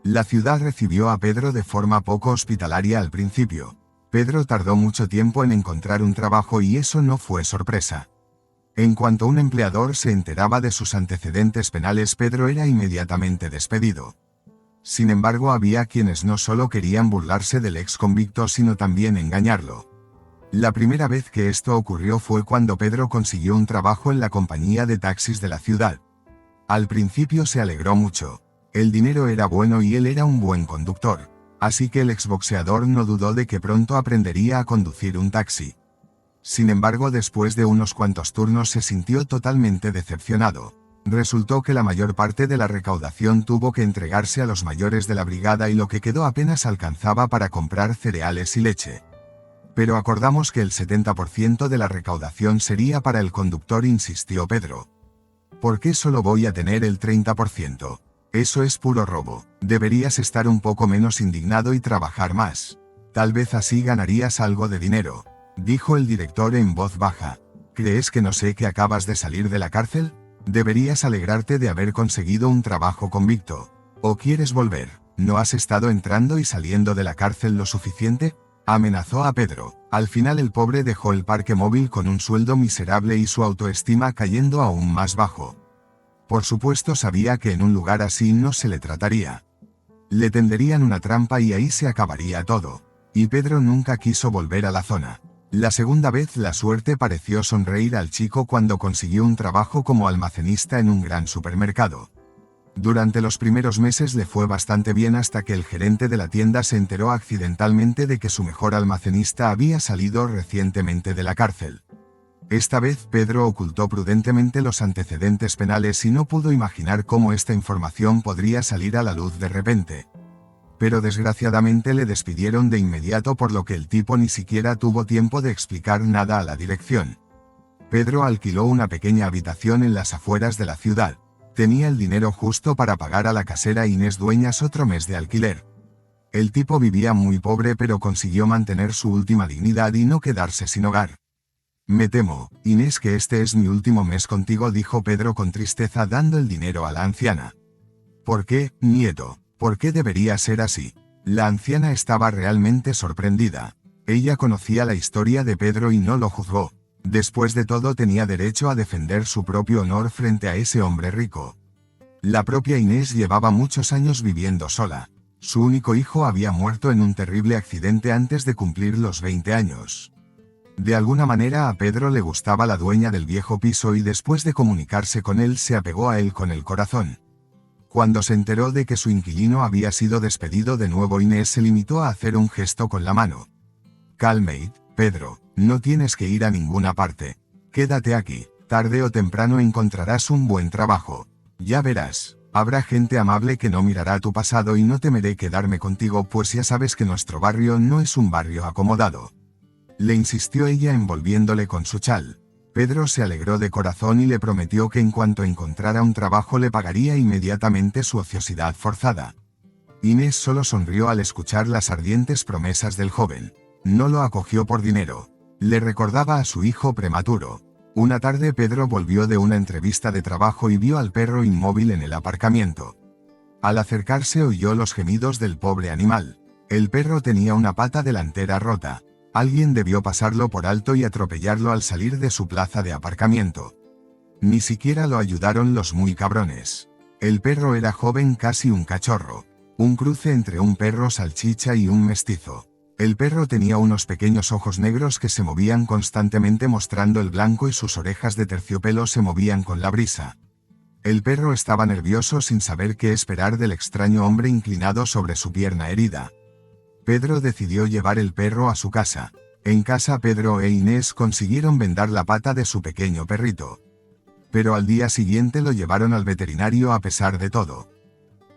La ciudad recibió a Pedro de forma poco hospitalaria al principio. Pedro tardó mucho tiempo en encontrar un trabajo y eso no fue sorpresa. En cuanto un empleador se enteraba de sus antecedentes penales, Pedro era inmediatamente despedido. Sin embargo, había quienes no solo querían burlarse del ex convicto sino también engañarlo. La primera vez que esto ocurrió fue cuando Pedro consiguió un trabajo en la compañía de taxis de la ciudad. Al principio se alegró mucho. El dinero era bueno y él era un buen conductor, así que el exboxeador no dudó de que pronto aprendería a conducir un taxi. Sin embargo, después de unos cuantos turnos se sintió totalmente decepcionado. Resultó que la mayor parte de la recaudación tuvo que entregarse a los mayores de la brigada y lo que quedó apenas alcanzaba para comprar cereales y leche. Pero acordamos que el 70% de la recaudación sería para el conductor, insistió Pedro. ¿Por qué solo voy a tener el 30%? Eso es puro robo. Deberías estar un poco menos indignado y trabajar más. Tal vez así ganarías algo de dinero, dijo el director en voz baja. ¿Crees que no sé que acabas de salir de la cárcel? Deberías alegrarte de haber conseguido un trabajo convicto. ¿O quieres volver? ¿No has estado entrando y saliendo de la cárcel lo suficiente? Amenazó a Pedro. Al final el pobre dejó el parque móvil con un sueldo miserable y su autoestima cayendo aún más bajo. Por supuesto sabía que en un lugar así no se le trataría. Le tenderían una trampa y ahí se acabaría todo. Y Pedro nunca quiso volver a la zona. La segunda vez la suerte pareció sonreír al chico cuando consiguió un trabajo como almacenista en un gran supermercado. Durante los primeros meses le fue bastante bien hasta que el gerente de la tienda se enteró accidentalmente de que su mejor almacenista había salido recientemente de la cárcel. Esta vez Pedro ocultó prudentemente los antecedentes penales y no pudo imaginar cómo esta información podría salir a la luz de repente. Pero desgraciadamente le despidieron de inmediato, por lo que el tipo ni siquiera tuvo tiempo de explicar nada a la dirección. Pedro alquiló una pequeña habitación en las afueras de la ciudad. Tenía el dinero justo para pagar a la casera Inés Dueñas otro mes de alquiler. El tipo vivía muy pobre pero consiguió mantener su última dignidad y no quedarse sin hogar. Me temo, Inés, que este es mi último mes contigo, dijo Pedro con tristeza dando el dinero a la anciana. ¿Por qué, nieto? ¿Por qué debería ser así? La anciana estaba realmente sorprendida. Ella conocía la historia de Pedro y no lo juzgó. Después de todo tenía derecho a defender su propio honor frente a ese hombre rico. La propia Inés llevaba muchos años viviendo sola. Su único hijo había muerto en un terrible accidente antes de cumplir los 20 años. De alguna manera a Pedro le gustaba la dueña del viejo piso y después de comunicarse con él se apegó a él con el corazón. Cuando se enteró de que su inquilino había sido despedido de nuevo, Inés se limitó a hacer un gesto con la mano. Calmate, Pedro, no tienes que ir a ninguna parte. Quédate aquí, tarde o temprano encontrarás un buen trabajo. Ya verás, habrá gente amable que no mirará tu pasado y no temeré quedarme contigo, pues ya sabes que nuestro barrio no es un barrio acomodado. Le insistió ella envolviéndole con su chal. Pedro se alegró de corazón y le prometió que en cuanto encontrara un trabajo le pagaría inmediatamente su ociosidad forzada. Inés solo sonrió al escuchar las ardientes promesas del joven. No lo acogió por dinero. Le recordaba a su hijo prematuro. Una tarde Pedro volvió de una entrevista de trabajo y vio al perro inmóvil en el aparcamiento. Al acercarse oyó los gemidos del pobre animal. El perro tenía una pata delantera rota. Alguien debió pasarlo por alto y atropellarlo al salir de su plaza de aparcamiento. Ni siquiera lo ayudaron los muy cabrones. El perro era joven, casi un cachorro. Un cruce entre un perro salchicha y un mestizo. El perro tenía unos pequeños ojos negros que se movían constantemente mostrando el blanco y sus orejas de terciopelo se movían con la brisa. El perro estaba nervioso sin saber qué esperar del extraño hombre inclinado sobre su pierna herida. Pedro decidió llevar el perro a su casa. En casa Pedro e Inés consiguieron vendar la pata de su pequeño perrito. Pero al día siguiente lo llevaron al veterinario a pesar de todo.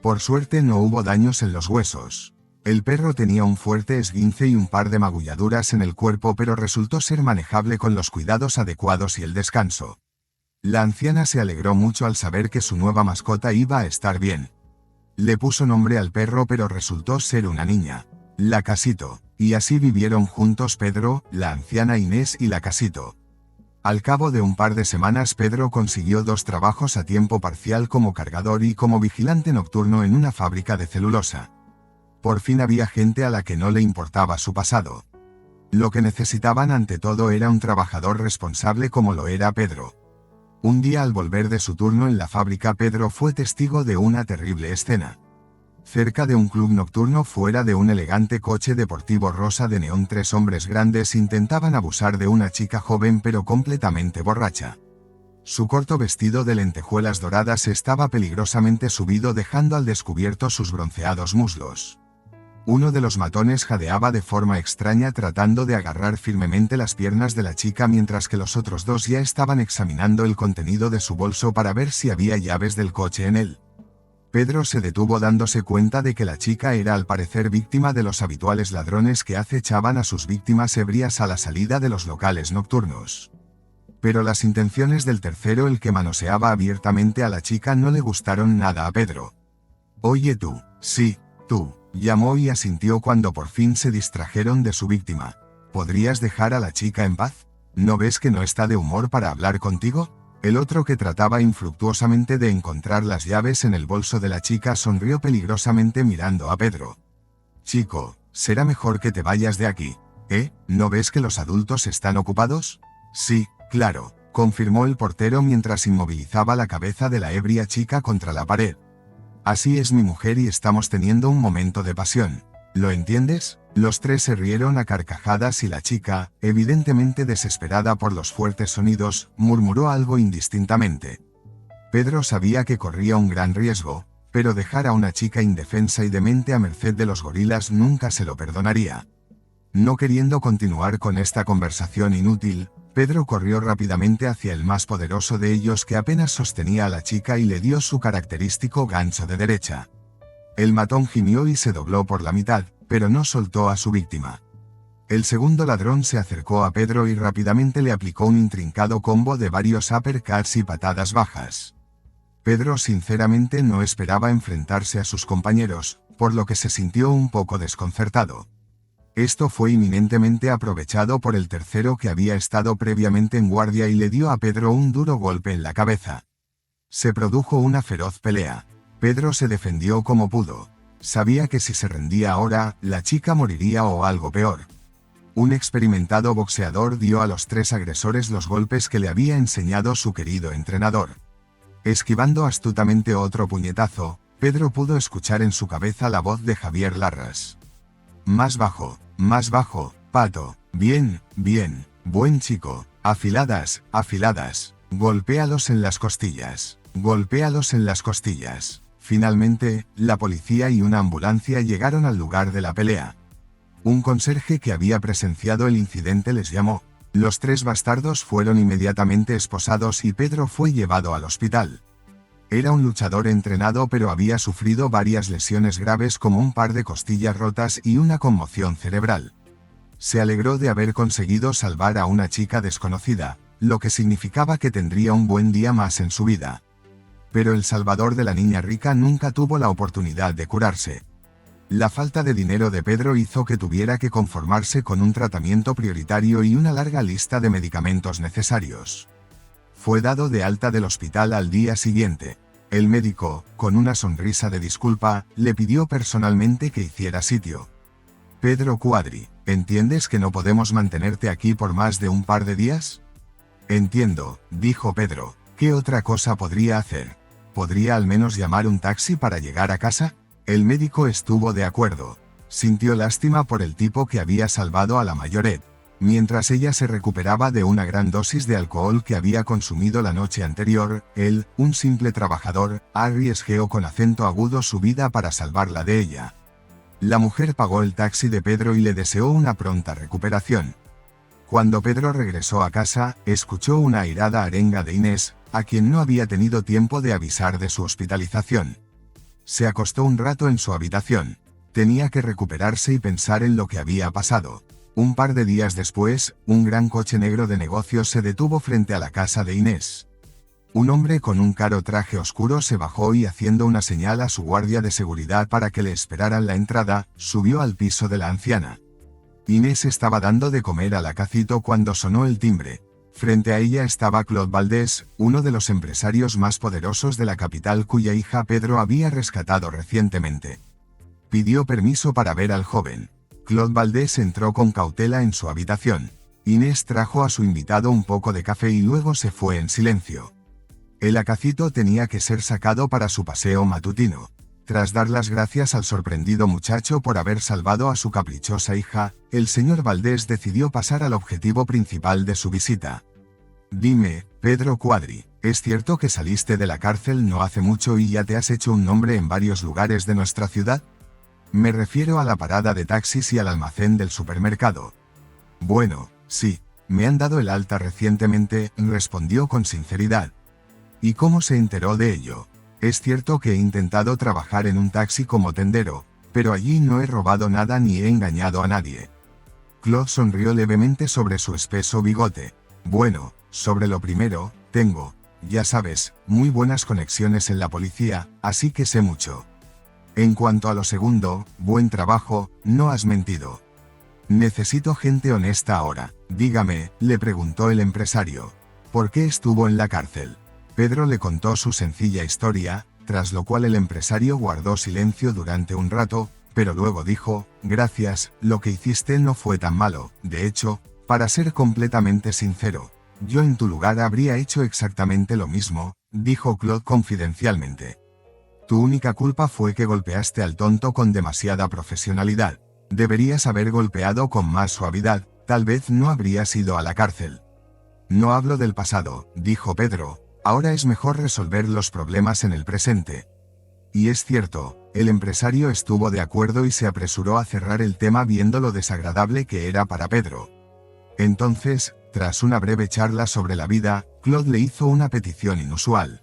Por suerte no hubo daños en los huesos. El perro tenía un fuerte esguince y un par de magulladuras en el cuerpo, pero resultó ser manejable con los cuidados adecuados y el descanso. La anciana se alegró mucho al saber que su nueva mascota iba a estar bien. Le puso nombre al perro, pero resultó ser una niña. La Casito. Y así vivieron juntos Pedro, la anciana Inés y la Casito. Al cabo de un par de semanas Pedro consiguió 2 trabajos a tiempo parcial como cargador y como vigilante nocturno en una fábrica de celulosa. Por fin había gente a la que no le importaba su pasado. Lo que necesitaban ante todo era un trabajador responsable como lo era Pedro. Un día al volver de su turno en la fábrica Pedro fue testigo de una terrible escena. Cerca de un club nocturno fuera de un elegante coche deportivo rosa de neón 3 hombres grandes intentaban abusar de una chica joven pero completamente borracha. Su corto vestido de lentejuelas doradas estaba peligrosamente subido dejando al descubierto sus bronceados muslos. Uno de los matones jadeaba de forma extraña tratando de agarrar firmemente las piernas de la chica mientras que los otros 2 ya estaban examinando el contenido de su bolso para ver si había llaves del coche en él. Pedro se detuvo dándose cuenta de que la chica era al parecer víctima de los habituales ladrones que acechaban a sus víctimas ebrias a la salida de los locales nocturnos. Pero las intenciones del tercero, el que manoseaba abiertamente a la chica, no le gustaron nada a Pedro. «Oye tú, sí, tú», llamó y asintió cuando por fin se distrajeron de su víctima. «¿Podrías dejar a la chica en paz? ¿No ves que no está de humor para hablar contigo?» El otro, que trataba infructuosamente de encontrar las llaves en el bolso de la chica, sonrió peligrosamente mirando a Pedro. «Chico, será mejor que te vayas de aquí. ¿No ves que los adultos están ocupados?» «Sí, claro», confirmó el portero mientras inmovilizaba la cabeza de la ebria chica contra la pared. «Así es mi mujer y estamos teniendo un momento de pasión. ¿Lo entiendes?» Los 3 se rieron a carcajadas y la chica, evidentemente desesperada por los fuertes sonidos, murmuró algo indistintamente. Pedro sabía que corría un gran riesgo, pero dejar a una chica indefensa y demente a merced de los gorilas nunca se lo perdonaría. No queriendo continuar con esta conversación inútil, Pedro corrió rápidamente hacia el más poderoso de ellos, que apenas sostenía a la chica, y le dio su característico gancho de derecha. El matón gimió y se dobló por la mitad, pero no soltó a su víctima. El segundo ladrón se acercó a Pedro y rápidamente le aplicó un intrincado combo de varios uppercuts y patadas bajas. Pedro sinceramente no esperaba enfrentarse a sus compañeros, por lo que se sintió un poco desconcertado. Esto fue inminentemente aprovechado por el tercero, que había estado previamente en guardia, y le dio a Pedro un duro golpe en la cabeza. Se produjo una feroz pelea. Pedro se defendió como pudo. Sabía que si se rendía ahora, la chica moriría o algo peor. Un experimentado boxeador dio a los 3 agresores los golpes que le había enseñado su querido entrenador. Esquivando astutamente otro puñetazo, Pedro pudo escuchar en su cabeza la voz de Javier Larras. Más bajo, Pato, bien, bien, buen chico, afiladas, golpéalos en las costillas, Finalmente, la policía y una ambulancia llegaron al lugar de la pelea. Un conserje que había presenciado el incidente les llamó. Los 3 bastardos fueron inmediatamente esposados y Pedro fue llevado al hospital. Era un luchador entrenado, pero había sufrido varias lesiones graves como un par de costillas rotas y una conmoción cerebral. Se alegró de haber conseguido salvar a una chica desconocida, lo que significaba que tendría un buen día más en su vida. Pero el salvador de la niña rica nunca tuvo la oportunidad de curarse. La falta de dinero de Pedro hizo que tuviera que conformarse con un tratamiento prioritario y una larga lista de medicamentos necesarios. Fue dado de alta del hospital al día siguiente. El médico, con una sonrisa de disculpa, le pidió personalmente que hiciera sitio. Pedro Quadri, ¿entiendes que no podemos mantenerte aquí por más de un par de días? Entiendo, dijo Pedro. ¿Qué otra cosa podría hacer? ¿Podría al menos llamar un taxi para llegar a casa? El médico estuvo de acuerdo. Sintió lástima por el tipo que había salvado a la mayoret. Mientras ella se recuperaba de una gran dosis de alcohol que había consumido la noche anterior, él, un simple trabajador, arriesgó con acento agudo su vida para salvarla de ella. La mujer pagó el taxi de Pedro y le deseó una pronta recuperación. Cuando Pedro regresó a casa, escuchó una airada arenga de Inés, a quien no había tenido tiempo de avisar de su hospitalización. Se acostó un rato en su habitación. Tenía que recuperarse y pensar en lo que había pasado. Un par de días después, un gran coche negro de negocios se detuvo frente a la casa de Inés. Un hombre con un caro traje oscuro se bajó y, haciendo una señal a su guardia de seguridad para que le esperaran la entrada, subió al piso de la anciana. Inés estaba dando de comer al Acacito cuando sonó el timbre. Frente a ella estaba Claude Valdés, uno de los empresarios más poderosos de la capital cuya hija Pedro había rescatado recientemente. Pidió permiso para ver al joven. Claude Valdés entró con cautela en su habitación. Inés trajo a su invitado un poco de café y luego se fue en silencio. El Acacito tenía que ser sacado para su paseo matutino. Tras dar las gracias al sorprendido muchacho por haber salvado a su caprichosa hija, el señor Valdés decidió pasar al objetivo principal de su visita. Dime, Pedro Quadri, ¿es cierto que saliste de la cárcel no hace mucho y ya te has hecho un nombre en varios lugares de nuestra ciudad? Me refiero a la parada de taxis y al almacén del supermercado. Bueno, sí, me han dado el alta recientemente, respondió con sinceridad. ¿Y cómo se enteró de ello? Es cierto que he intentado trabajar en un taxi como tendero, pero allí no he robado nada ni he engañado a nadie. Claude sonrió levemente sobre su espeso bigote. Bueno, sobre lo primero, tengo, ya sabes, muy buenas conexiones en la policía, así que sé mucho. En cuanto a lo segundo, buen trabajo, no has mentido. Necesito gente honesta ahora. Dígame, le preguntó el empresario. ¿Por qué estuvo en la cárcel? Pedro le contó su sencilla historia, tras lo cual el empresario guardó silencio durante un rato, pero luego dijo, gracias, lo que hiciste no fue tan malo. De hecho, para ser completamente sincero, yo en tu lugar habría hecho exactamente lo mismo, dijo Claude confidencialmente. Tu única culpa fue que golpeaste al tonto con demasiada profesionalidad. Deberías haber golpeado con más suavidad, tal vez no habrías ido a la cárcel. No hablo del pasado, dijo Pedro. Ahora es mejor resolver los problemas en el presente. Y es cierto, el empresario estuvo de acuerdo y se apresuró a cerrar el tema viendo lo desagradable que era para Pedro. Entonces, tras una breve charla sobre la vida, Claude le hizo una petición inusual.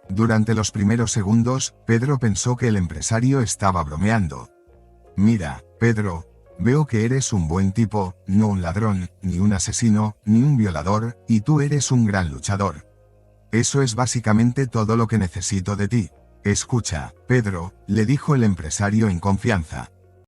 Durante los primeros segundos, Pedro pensó que el empresario estaba bromeando. Mira, Pedro, veo que eres un buen tipo, no un ladrón, ni un asesino, ni un violador, y tú eres un gran luchador. Eso es básicamente todo lo que necesito de ti. Escucha, Pedro, le dijo el empresario en confianza.